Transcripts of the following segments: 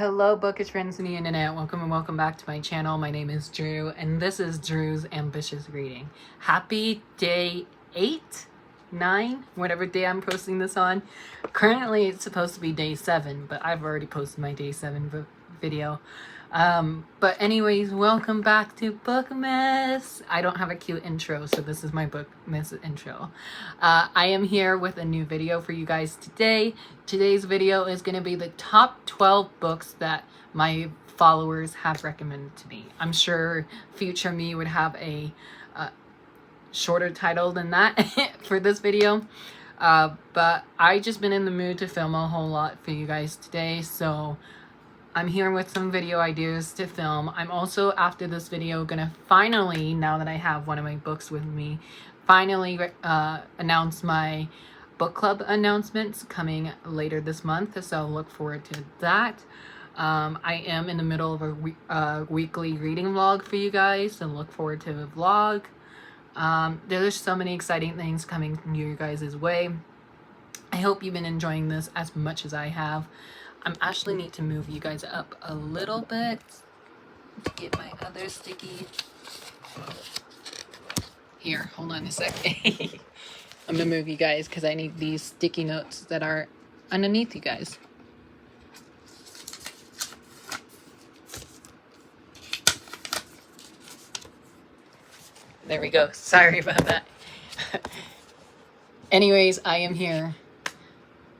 Hello bookish friends on the internet, welcome and welcome back to my channel. My name is Drew and this is Drew's Ambitious Reading. Happy day 8, 9, whatever day I'm posting this on. Currently it's supposed to be day 7, but I've already posted my day 7 video. But anyways, welcome back to Bookmas. I don't have a cute intro, so this is my Bookmas intro. I am here with a new video for you guys today. Today's video is going to be the top 12 books that my followers have recommended to me. I'm sure future me would have a shorter title than that for this video. But I just been in the mood to film a whole lot for you guys today, so I'm here with some video ideas to film. I'm also, after this video, gonna finally, now that I have one of my books with me, finally announce my book club announcements coming later this month, so look forward to that. I am in the middle of a weekly reading vlog for you guys, so look forward to the vlog. There's so many exciting things coming your guys' way. I hope you've been enjoying this as much as I have. I actually need to move you guys up a little bit to get my other sticky. Here, hold on a second. I'm gonna move you guys because I need these sticky notes that are underneath you guys. There we go. Sorry about that. Anyways, I am here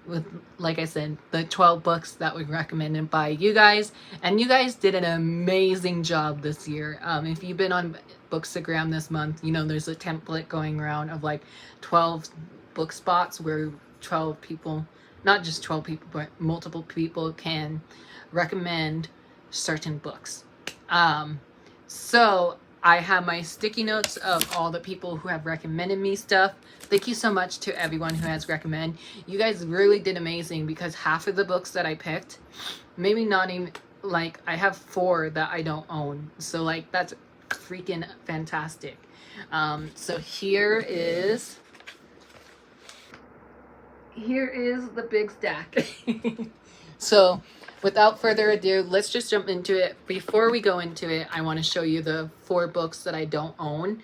with, like I said, the 12 books that were recommended by you guys, and you guys did an amazing job this year. If you've been on Bookstagram this month, you know there's a template going around of like 12 book spots where 12 people, not just 12 people, but multiple people can recommend certain books. So I have my sticky notes of all the people who have recommended me stuff. Thank you so much to everyone who has recommended. You guys really did amazing because half of the books that I picked, maybe not even, like, I have 4 that I don't own. So, like, that's freaking fantastic. So here is the big stack. So without further ado, let's just jump into it. Before we go into it, I want to show you the 4 books that I don't own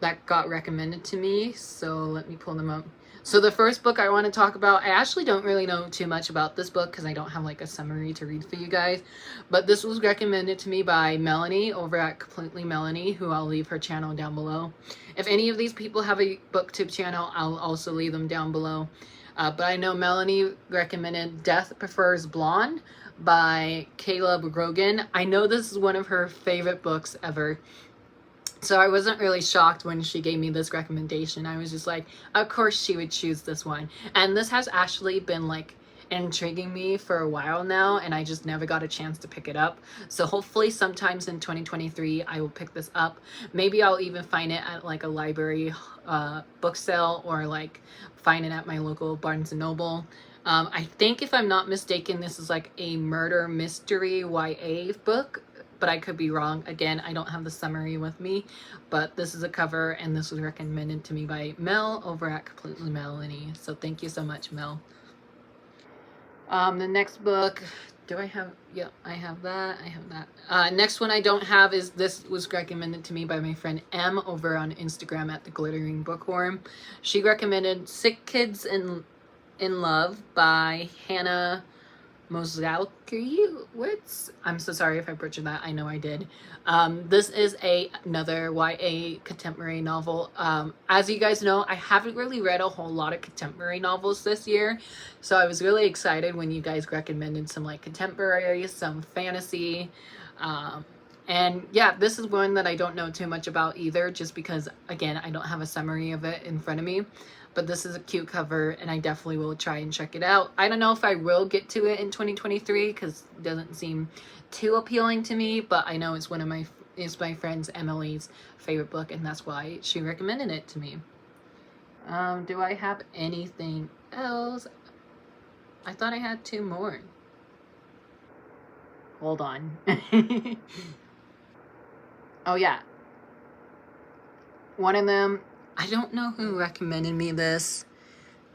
that got recommended to me. So let me pull them up. So the first book I want to talk about, I actually don't really know too much about this book because I don't have like a summary to read for you guys. But this was recommended to me by Melanie over at Completely Melanie, who I'll leave her channel down below. If any of these people have a booktube channel, I'll also leave them down below. But I know Melanie recommended Death Prefers Blonde by Caleb Rogan. I know this is one of her favorite books ever. So I wasn't really shocked when she gave me this recommendation. I was just like, of course she would choose this one. And this has actually been like intriguing me for a while now, and I just never got a chance to pick it up. So hopefully sometimes in 2023 I will pick this up. Maybe I'll even find it at like a library book sale, or like find it at my local Barnes and Noble. I think, if I'm not mistaken, this is like a murder mystery YA book, but I could be wrong. Again, I don't have the summary with me, but this is a cover, and this was recommended to me by Mel over at Completely Melanie. So thank you so much, Mel. The next book, do I have? Yeah, I have that. I have that. Next one I don't have is, this was recommended to me by my friend M over on Instagram at the Glittering Bookworm. She recommended Sick Kids in Love by Hannah Mozalski. I'm so sorry if I butchered that. I know I did. This is another YA contemporary novel. As you guys know, I haven't really read a whole lot of contemporary novels this year, so I was really excited when you guys recommended some like contemporary, some fantasy, and yeah, this is one that I don't know too much about either, just because, again, I don't have a summary of it in front of me. But this is a cute cover, and I definitely will try and check it out. I don't know if I will get to it in 2023 because it doesn't seem too appealing to me, but I know it's my friend's Emily's favorite book, and that's why she recommended it to me. Do I have anything else? I thought I had 2 more. Hold on. Oh yeah. One of them, I don't know who recommended me this.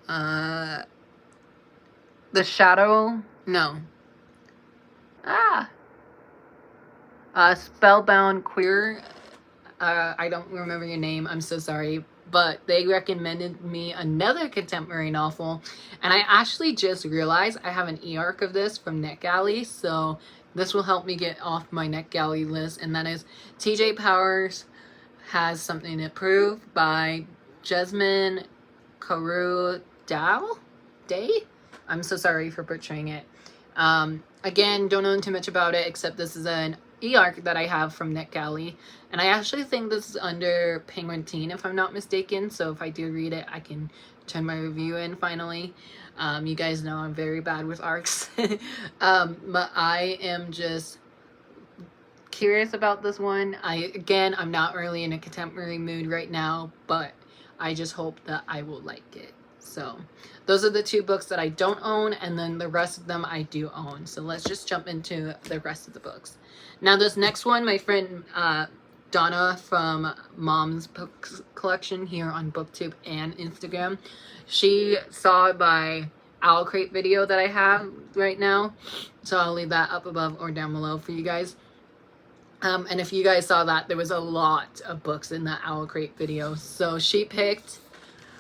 The Shadow? No. Spellbound Queer. I don't remember your name. I'm so sorry. But they recommended me another contemporary novel. And I actually just realized I have an e-arc of this from NetGalley. So this will help me get off my NetGalley list. And that is TJ Powers Has Something to Prove by Jasmine Carew Day? I'm so sorry for butchering it. Again, don't know too much about it, except this is an e-arc that I have from NetGalley, and I actually think this is under Penguin Teen, if I'm not mistaken, so if I do read it, I can turn my review in finally. You guys know I'm very bad with arcs. But I am just curious about this one. I'm not really in a contemporary mood right now, but I just hope that I will like it. So those are the two books that I don't own, and then the rest of them I do own. So let's just jump into the rest of the books. Now this next one, my friend Donna from Mom's Books Collection here on BookTube and Instagram, she saw my Owl Crate video that I have right now. So I'll leave that up above or down below for you guys. And if you guys saw that, there was a lot of books in that Owl Crate video. So she picked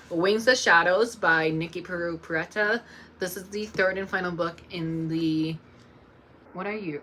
Wings of Shadows by Nikki Peru Peretta. This is the third and final book in the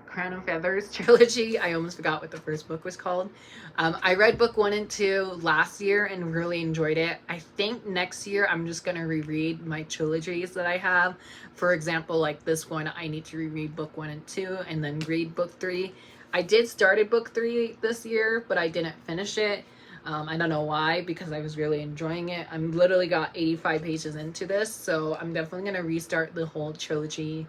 Crown and Feathers trilogy. I almost forgot what the first book was called. I read book 1 and 2 last year and really enjoyed it. I think next year I'm just going to reread my trilogies that I have. For example, like this one, I need to reread book 1 and 2 and then read book 3. I did start book 3 this year, but I didn't finish it. I don't know why, because I was really enjoying it. I'm literally got 85 pages into this, so I'm definitely going to restart the whole trilogy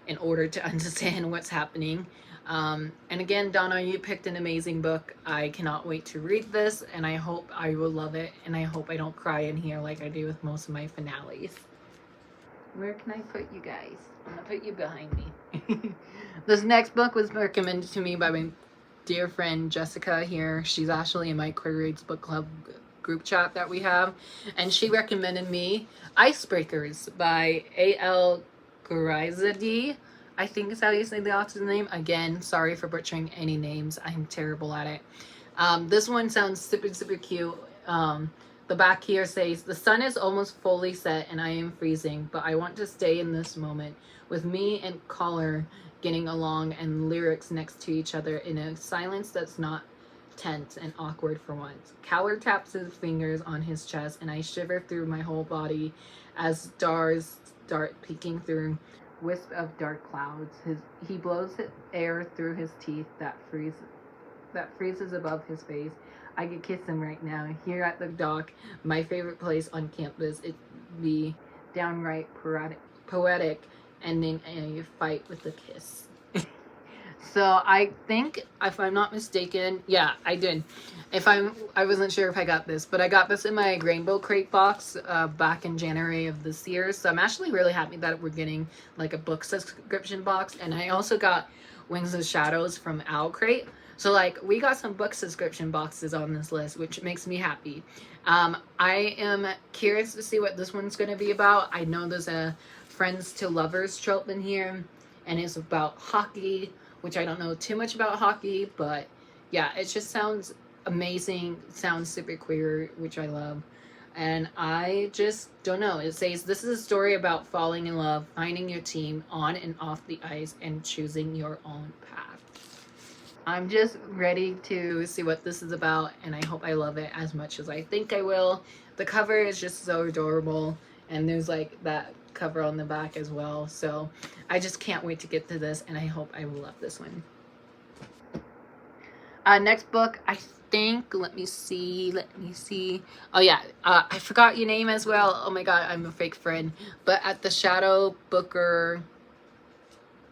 in order to understand what's happening. And again, Donna, you picked an amazing book. I cannot wait to read this, and I hope I will love it, and I hope I don't cry in here like I do with most of my finales. Where can I put you guys? I'm going to put you behind me. This next book was recommended to me by my dear friend Jessica here. She's actually in my Queer Reads Book Club group chat that we have, and she recommended me Icebreakers by A.L. Gurizadi. I think is how you say the author's name. Again, sorry for butchering any names. I'm terrible at it. This one sounds super, super cute. The back here says, "The sun is almost fully set and I am freezing, but I want to stay in this moment with me and caller getting along and lyrics next to each other in a silence that's not tense and awkward for once. Caller taps his fingers on his chest and I shiver through my whole body as stars start peeking through wisp of dark clouds. He blows air through his teeth that freezes above his face. I could kiss him right now, here at the dock, my favorite place on campus. It'd be downright poetic ending a fight with a kiss." So I think, if I'm not mistaken, yeah, I did. I wasn't sure if I got this, but I got this in my Rainbow Crate box back in January of this year. So I'm actually really happy that we're getting like a book subscription box. And I also got Wings of Shadows from Owl Crate. So like we got some book subscription boxes on this list, which makes me happy. I am curious to see what this one's going to be about. I know there's a friends to lovers trope in here, and it's about hockey, which I don't know too much about hockey, but yeah, it just sounds amazing. Sounds super queer, which I love. And I just don't know. It says, "This is a story about falling in love, finding your team on and off the ice, and choosing your own path." I'm just ready to see what this is about, and I hope I love it as much as I think I will. The cover is just so adorable, and there's like that cover on the back as well. So I just can't wait to get to this, and I hope I will love this one. Next book, I think, let me see. Oh yeah, I forgot your name as well. Oh my god, I'm a fake friend. But at the Shadow Booker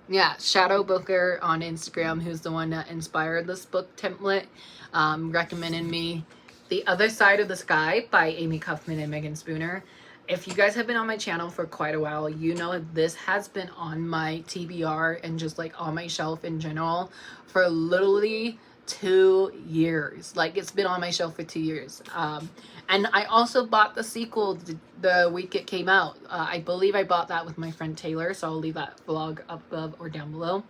on Instagram, who's the one that inspired this book template, recommended me The Other Side of the Sky by Amy Kaufman and Megan Spooner. If you guys have been on my channel for quite a while, you know this has been on my TBR and just like on my shelf in general for literally 2 years. Like, it's been on my shelf for 2 years. And I also bought the sequel the week it came out. I believe I bought that with my friend Taylor, so I'll leave that vlog up above or down below.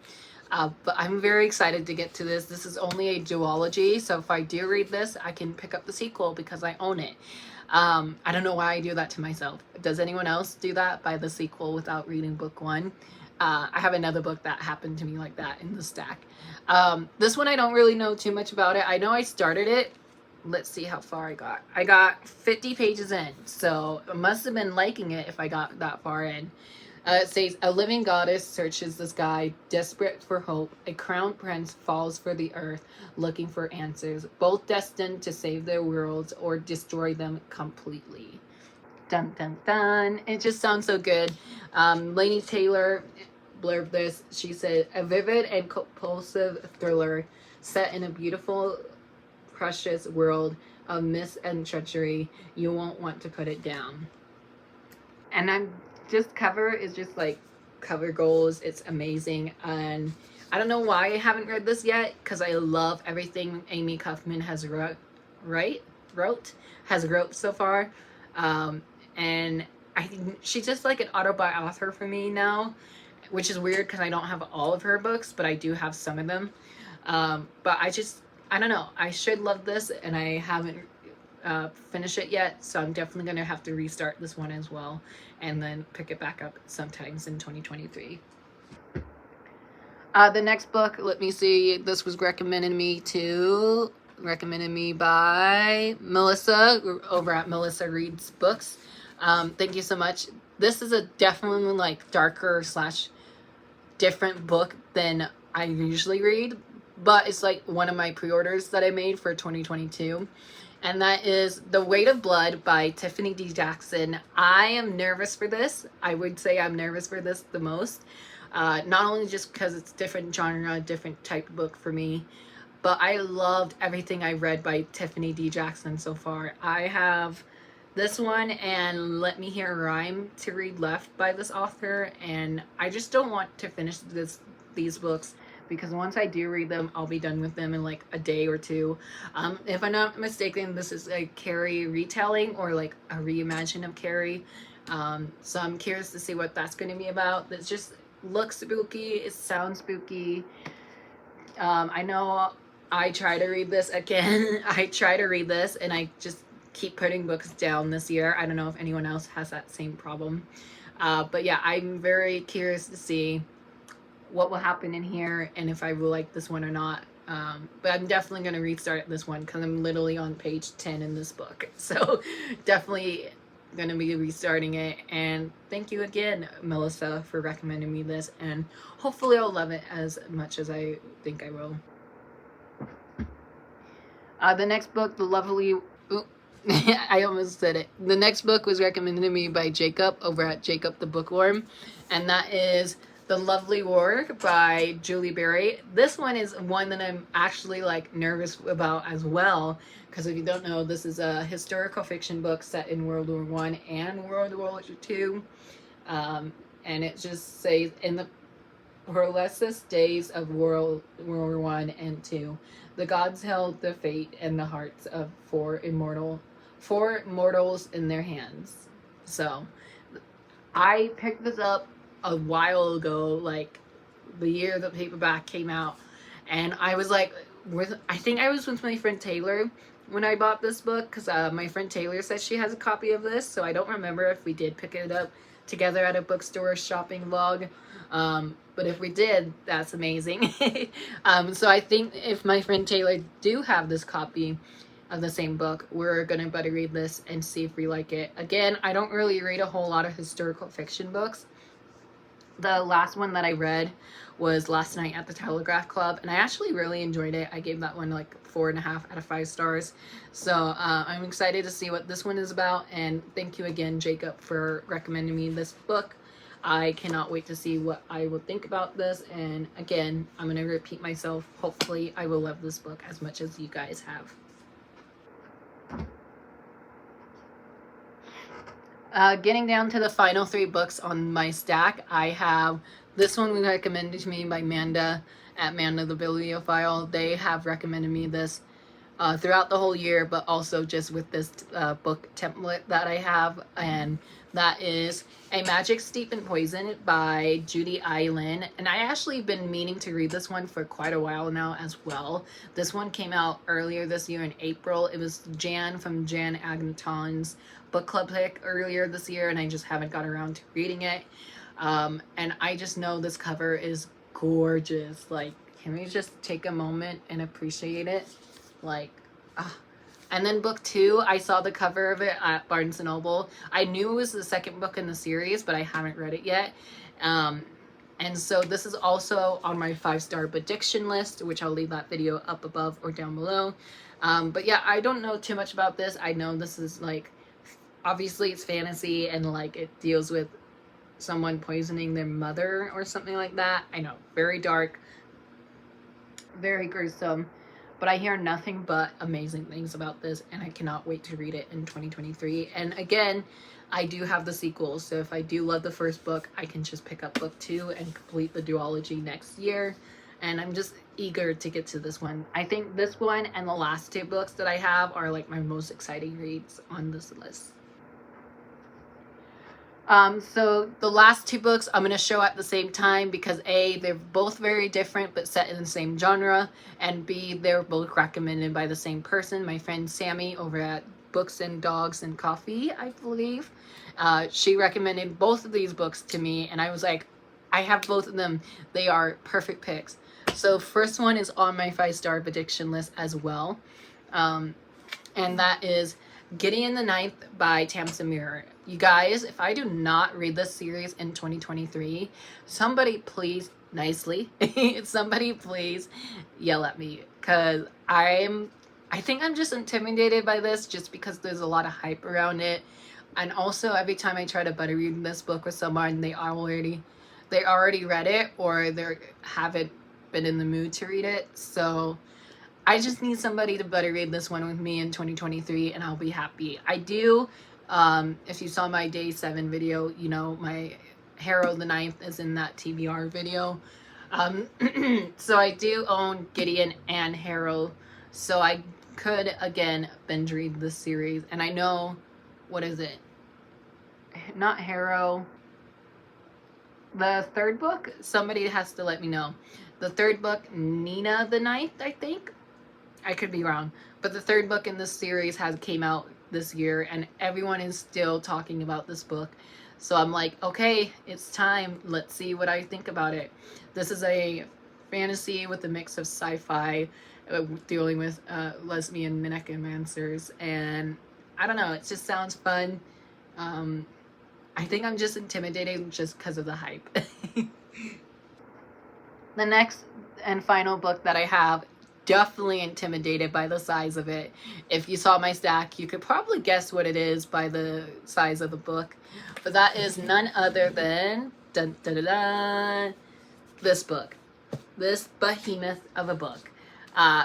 But I'm very excited to get to this. This is only a duology, so if I do read this, I can pick up the sequel because I own it. I don't know why I do that to myself. Does anyone else do that? Buy the sequel without reading book one? I have another book that happened to me like that in the stack. This one I don't really know too much about it. I know I started it. Let's see how far I got. I got 50 pages in, so I must have been liking it if I got that far in. It says, a living goddess searches the sky, desperate for hope. A crowned prince falls for the earth, looking for answers, both destined to save their worlds or destroy them completely. Dun, dun, dun. It just sounds so good. Laini Taylor blurbed this. She said, a vivid and compulsive thriller set in a beautiful, precious world of myth and treachery. You won't want to put it down. And I'm just cover is just like cover goals. It's amazing. And I don't know why I haven't read this yet, because I love everything Amy Kaufman has wrote so far. And I think she's just like an autobiography author for me now, which is weird because I don't have all of her books, but I do have some of them. But I don't know. I should love this, and I haven't finish it yet, so I'm definitely gonna have to restart this one as well and then pick it back up sometimes in 2023. The next book, let me see, this was recommended me by Melissa over at Melissa Reads Books. Thank you so much. This is a definitely like darker / different book than I usually read, but it's like one of my pre-orders that I made for 2022. And that is The Weight of Blood by Tiffany D. Jackson. I am nervous for this. I would say I'm nervous for this the most. Not only just because it's different genre, different type of book for me, but I loved everything I read by Tiffany D. Jackson so far. I have this one and Let Me Hear a Rhyme to read left by this author, and I just don't want to finish these books, because once I do read them, I'll be done with them in like a day or two. If I'm not mistaken, this is a Carrie retelling or like a reimagining of Carrie. So I'm curious to see what that's going to be about. It just looks spooky. It sounds spooky. I know I try to read this again. I try to read this and I just keep putting books down this year. I don't know if anyone else has that same problem. But yeah, I'm very curious to see what will happen in here and if I will like this one or not. But I'm definitely going to restart this one because I'm literally on page 10 in this book. So definitely going to be restarting it. And thank you again, Melissa, for recommending me this. And hopefully I'll love it as much as I think I will. The next book, The Lovely... I almost said it. The next book was recommended to me by Jacob over at Jacob the Bookworm. And that is The Lovely War by Julie Berry. This one is one that I'm actually like nervous about as well, because if you don't know, this is a historical fiction book set in World War I and World War II. And it just says, in the perilous days of World War I and II, the gods held the fate and the hearts of four mortals in their hands. So I picked this up a while ago, like the year the paperback came out, and I was like, I think I was with my friend Taylor when I bought this book, because my friend Taylor said she has a copy of this, so I don't remember if we did pick it up together at a bookstore shopping vlog, but if we did, that's amazing. So I think if my friend Taylor do have this copy of the same book, we're gonna better read this and see if we like it. Again, I don't really read a whole lot of historical fiction books. The last one that I read was Last Night at the Telegraph Club, and I actually really enjoyed it. I gave that one like 4.5 out of 5 stars. So I'm excited to see what this one is about, and thank you again, Jacob, for recommending me this book. I cannot wait to see what I will think about this, and again, I'm going to repeat myself. Hopefully I will love this book as much as you guys have. Getting down to the final 3 books on my stack, I have This one was recommended to me by Manda at Manda the Bibliophile. They have recommended me this throughout the whole year, but also just with this book template that I have, and that is A Magic Steeped in Poison by Judy Island. And I actually been meaning to read this one for quite a while now as well. This one came out earlier this year in April. It was Jan from Jan Agneton's book club pick earlier this year, and I just haven't got around to reading it. And I just know this cover is gorgeous. Like, can we just take a moment and appreciate it? Like, and then book 2, I saw the cover of it at Barnes & Noble. I knew it was the second book in the series, but I haven't read it yet. And so this is also on my 5-star prediction list, which I'll leave that video up above or down below. But yeah, I don't know too much about this. I know this is like, obviously it's fantasy, and like it deals with someone poisoning their mother or something like that. I know, very dark, very gruesome. But I hear nothing but amazing things about this, and I cannot wait to read it in 2023. And again, I do have the sequels, so if I do love the first book, I can just pick up book 2 and complete the duology next year. And I'm just eager to get to this one. I think this one and the last 2 books that I have are like my most exciting reads on this list. So the last 2 books I'm going to show at the same time because A, they're both very different but set in the same genre, and B, they're both recommended by the same person, my friend Sammy over at Books and Dogs and Coffee, I believe. She recommended both of these books to me, and I was like, I have both of them. They are perfect picks. So first one is on my 5-star prediction list as well, and that is Gideon the Ninth by Tamsin Muir. You guys, if I do not read this series in 2023, somebody please, nicely, somebody please yell at me, because I think I'm just intimidated by this just because there's a lot of hype around it. And also every time I try to buddy read this book with someone, they already read it, or they haven't been in the mood to read it. So I just need somebody to buddy read this one with me in 2023, and I'll be happy. I do, if you saw my day 7 video, you know, my Harrow the Ninth is in that TBR video. So I do own Gideon and Harrow, so I could, again, binge read this series. And I know, what is it? Not Harrow. The 3rd book? Somebody has to let me know. The 3rd book, Nina the Ninth, I think. I could be wrong. But the 3rd book in this series came out this year, and everyone is still talking about this book. So I'm like, okay, it's time. Let's see what I think about it. This is a fantasy with a mix of sci-fi, dealing with lesbian necromancers, and I don't know, it just sounds fun. I think I'm just intimidated just because of the hype. The next and final book that I have, definitely intimidated by the size of it. If you saw my stack, you could probably guess what it is by the size of the book. But that is none other than dun, dun, dun, dun, this book. This behemoth of a book.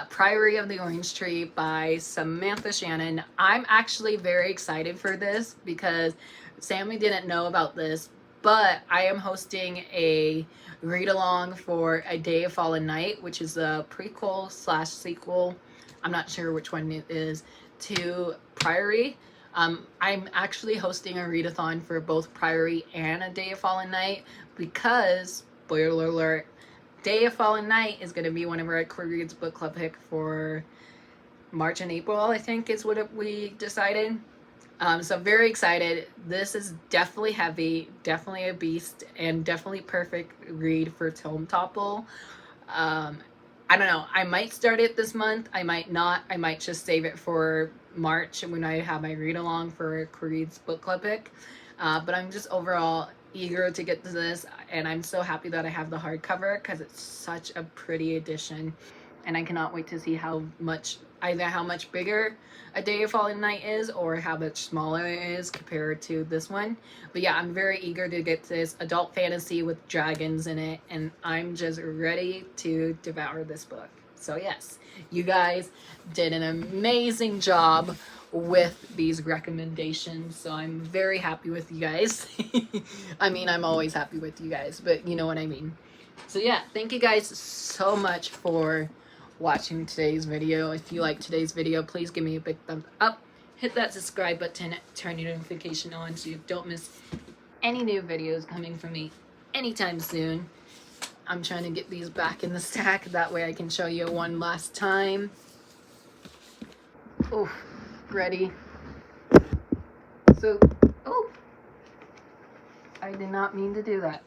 Priory of the Orange Tree by Samantha Shannon. I'm actually very excited for this because Sammy didn't know about this, but I am hosting a read-along for A Day of Fallen Night, which is a prequel / sequel, I'm not sure which one it is, to Priory. I'm actually hosting a readathon for both Priory and A Day of Fallen Night because, spoiler alert, Day of Fallen Night is going to be one of our Reads book club pick for March and April, I think is what we decided. So I'm very excited. This is definitely heavy, definitely a beast, and definitely perfect read for Tome Topple. I don't know. I might start it this month. I might not. I might just save it for March when I have my read along for Reads book club pick. But I'm just overall eager to get to this, and I'm so happy that I have the hardcover because it's such a pretty edition, and I cannot wait to see how much bigger A Day of Fallen Night is or how much smaller it is compared to this one. But yeah, I'm very eager to get this adult fantasy with dragons in it, and I'm just ready to devour this book. So yes, you guys did an amazing job with these recommendations. So I'm very happy with you guys. I mean, I'm always happy with you guys, but you know what I mean. So yeah, thank you guys so much for watching today's video. If you like today's video, please give me a big thumbs up. Hit that subscribe button, turn your notification on so you don't miss any new videos coming from me anytime soon. I'm trying to get these back in the stack. That way I can show you one last time. Oh, ready? So, oh, I did not mean to do that.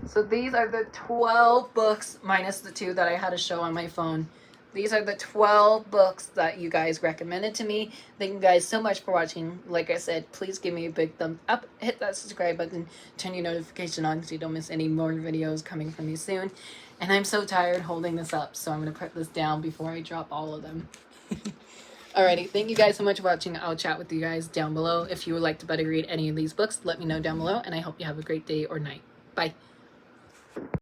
So these are the 12 books minus the 2 that I had to show on my phone. These are the 12 books that you guys recommended to me. Thank you guys so much for watching. Like I said, please give me a big thumbs up. Hit that subscribe button. Turn your notification on so you don't miss any more videos coming from me soon. And I'm so tired holding this up, so I'm going to put this down before I drop all of them. Alrighty, thank you guys so much for watching. I'll chat with you guys down below. If you would like to better read any of these books, let me know down below. And I hope you have a great day or night. Bye.